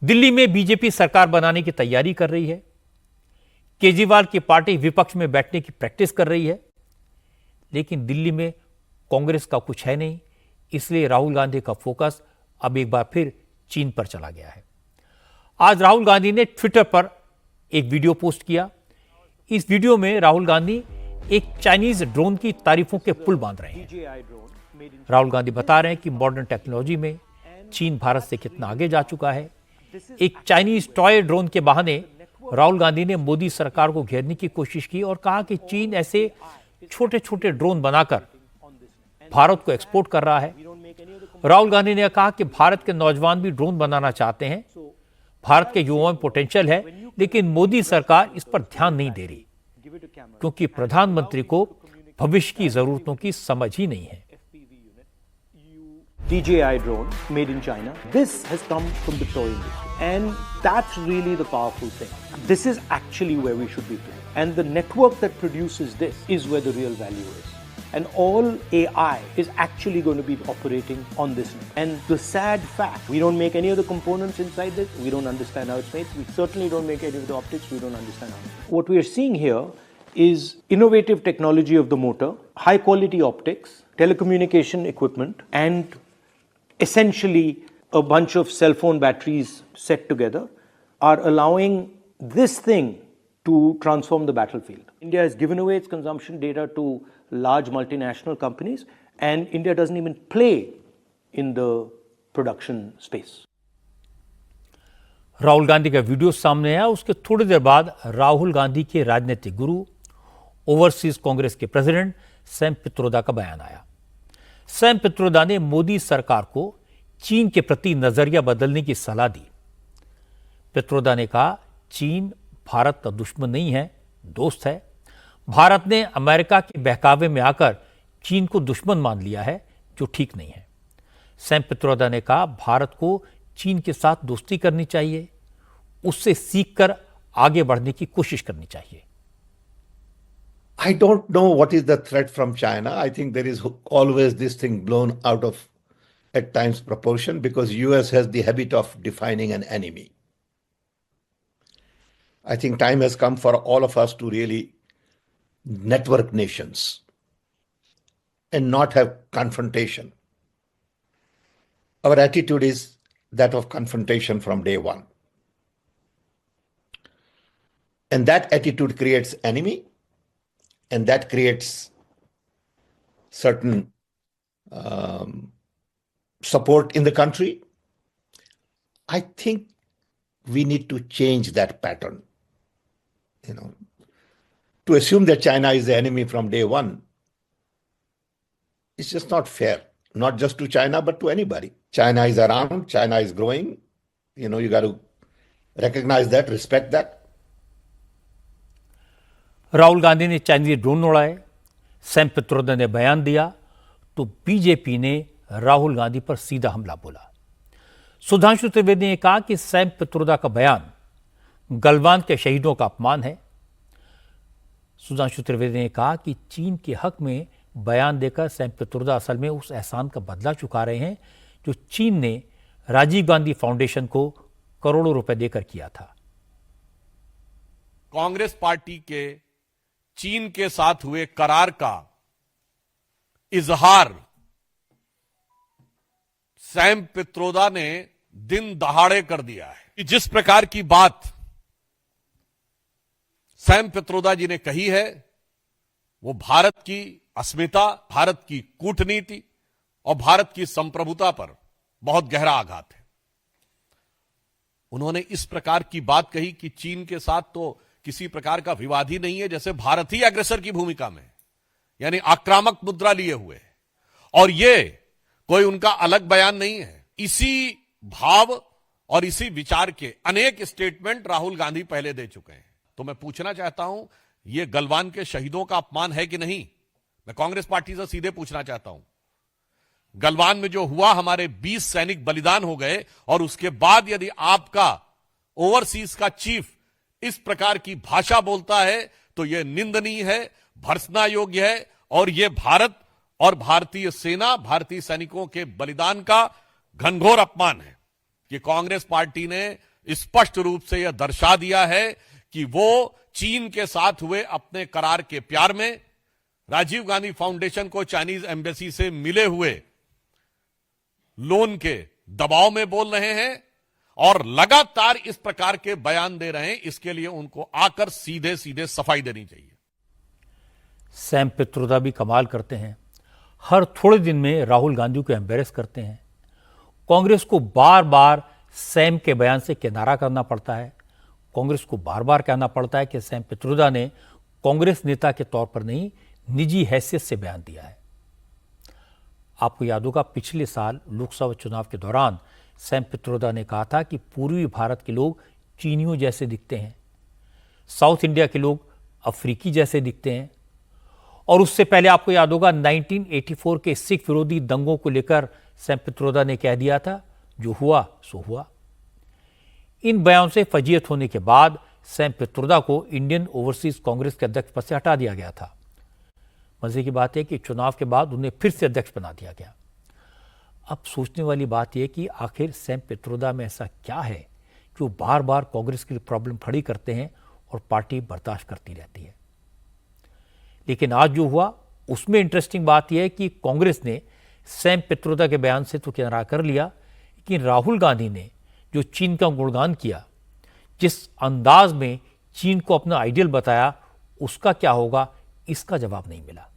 दिल्ली में बीजेपी सरकार बनाने की तैयारी कर रही है। केजरीवाल की पार्टी विपक्ष में बैठने की प्रैक्टिस कर रही है, लेकिन दिल्ली में कांग्रेस का कुछ है नहीं, इसलिए राहुल गांधी का फोकस अब एक बार फिर चीन पर चला गया है। आज राहुल गांधी ने ट्विटर पर एक वीडियो पोस्ट किया। इस वीडियो में राहुल गांधी एक चाइनीज ड्रोन की तारीफों के पुल बांध रहे हैं। राहुल गांधी बता रहे हैं कि मॉडर्न टेक्नोलॉजी में चीन भारत से कितना आगे जा चुका है। एक चाइनीज टॉय ड्रोन के बहाने राहुल गांधी ने मोदी सरकार को घेरने की कोशिश की और कहा कि चीन ऐसे छोटे छोटे ड्रोन बनाकर भारत को एक्सपोर्ट कर रहा है। राहुल गांधी ने कहा कि भारत के नौजवान भी ड्रोन बनाना चाहते हैं, भारत के युवाओं में पोटेंशियल है, लेकिन मोदी सरकार इस पर ध्यान नहीं दे रही क्योंकि प्रधानमंत्री को भविष्य की जरूरतों की समझ ही नहीं है। DJI drone made in China. This has come from the toy industry, and that's really the powerful thing. This is actually where we should be playing, and the network that produces this is where the real value is. And all AI is actually going to be operating on this. And the sad fact, we don't make any of the components inside this. We don't understand how it's made. We certainly don't make any of the optics. We don't understand how. What we are seeing here is innovative technology of the motor, high quality optics, telecommunication equipment, and essentially a bunch of cell phone batteries set together are allowing this thing to transform the battlefield. India has given away its consumption data to large multinational companies, and India doesn't even play in the production space. Rahul Gandhi का video सामने आया, उसके थोड़ी देर बाद राहुल गांधी के राजनीतिक गुरु, overseas Congress के president Sam Pitroda का बयान आया। सैम पित्रोदा ने मोदी सरकार को चीन के प्रति नजरिया बदलने की सलाह दी। पित्रोदा ने कहा, चीन भारत का दुश्मन नहीं है, दोस्त है। भारत ने अमेरिका के बहकावे में आकर चीन को दुश्मन मान लिया है, जो ठीक नहीं है। सैम पित्रोदा ने कहा, भारत को चीन के साथ दोस्ती करनी चाहिए, उससे सीखकर आगे बढ़ने की कोशिश करनी चाहिए। I don't know what is the threat from China. I think there is always this thing blown out of at times proportion because US has the habit of defining an enemy. I think time has come for all of us to really network nations and not have confrontation. Our attitude is that of confrontation from day one. And that attitude creates enemy. And that creates certain support in the country. I think we need to change that pattern. To assume that China is the enemy from day one, it's just not fair. Not just to China, but to anybody. China is around. China is growing. You got to recognize that, respect that. Rahul Gandhi ने Chinese drone उड़ाए, Sam Pitroda ने बयान दिया, तो BJP ने राहुल गांधी पर सीधा हमला बोला। सुधांशु त्रिवेदी ने कहा कि सैम पित्रोदा का बयान गलवान के शहीदों का अपमान है। सुधांशु त्रिवेदी ने कहा कि चीन के हक में बयान देकर सैम पित्रोदा असल में उस एहसान का बदला चुका रहे हैं जो चीन ने राजीव गांधी फाउंडेशन को करोड़ों रुपए देकर किया था। कांग्रेस पार्टी के चीन के साथ हुए करार का इजहार सैम पित्रोदा ने दिन दहाड़े कर दिया है कि जिस प्रकार की बात सैम पित्रोदा जी ने कही है वो भारत की अस्मिता, भारत की कूटनीति और भारत की संप्रभुता पर बहुत गहरा आघात है। उन्होंने इस प्रकार की बात कही कि चीन के साथ तो किसी प्रकार का विवाद ही नहीं है, जैसे भारत ही अग्रसर की भूमिका में, यानी आक्रामक मुद्रा लिए हुए, और ये कोई उनका अलग बयान नहीं है। इसी भाव और इसी विचार के अनेक स्टेटमेंट राहुल गांधी पहले दे चुके हैं। तो मैं पूछना चाहता हूं, ये गलवान के शहीदों का अपमान है कि नहीं? मैं कांग्रेस पार्टी से सीधे पूछना चाहता हूं। गलवान में जो हुआ, हमारे 20 सैनिक बलिदान हो गए, और उसके बाद यदि आपका ओवरसीज का चीफ इस प्रकार की भाषा बोलता है तो यह निंदनीय है, भर्त्सना योग्य है, और यह भारत और भारतीय सेना, भारतीय सैनिकों के बलिदान का घनघोर अपमान है कि कांग्रेस पार्टी ने स्पष्ट रूप से यह दर्शा दिया है कि वो चीन के साथ हुए अपने करार के प्यार में राजीव गांधी फाउंडेशन को चाइनीज एम्बेसी से मिले हुए लोन के दबाव में बोल रहे हैं और लगातार इस प्रकार के बयान दे रहे हैं। इसके लिए उनको आकर सीधे सीधे सफाई देनी चाहिए। सैम पित्रोदा भी कमाल करते हैं, हर थोड़े दिन में राहुल गांधी को एम्बेरस करते हैं। कांग्रेस को बार बार सैम के बयान से किनारा करना पड़ता है। कांग्रेस को बार बार कहना पड़ता है कि सैम पित्रोदा ने कांग्रेस नेता के तौर पर नहीं, निजी हैसियत से बयान दिया है। आपको याद होगा पिछले साल लोकसभा चुनाव के दौरान सैम पित्रोदा ने कहा था कि पूर्वी भारत के लोग चीनियों जैसे दिखते हैं, साउथ इंडिया के लोग अफ्रीकी जैसे दिखते हैं। और उससे पहले आपको याद होगा 1984 के सिख विरोधी दंगों को लेकर सैम पित्रोदा ने कह दिया था, जो हुआ सो हुआ। इन बयान से फजीयत होने के बाद सैम पित्रोदा को इंडियन ओवरसीज कांग्रेस के अध्यक्ष पद से हटा दिया गया था। मजे की बात है कि चुनाव के बाद उन्हें फिर से अध्यक्ष बना दिया गया। अब सोचने वाली बात यह कि आखिर सैम पित्रोदा में ऐसा क्या है कि वो बार बार कांग्रेस के लिए प्रॉब्लम खड़ी करते हैं और पार्टी बर्दाश्त करती रहती है। लेकिन आज जो हुआ उसमें इंटरेस्टिंग बात यह है कि कांग्रेस ने सैम पित्रोदा के बयान से तो किनारा कर लिया, लेकिन राहुल गांधी ने जो चीन का गुणगान किया, जिस अंदाज में चीन को अपना आइडियल बताया, उसका क्या होगा, इसका जवाब नहीं मिला।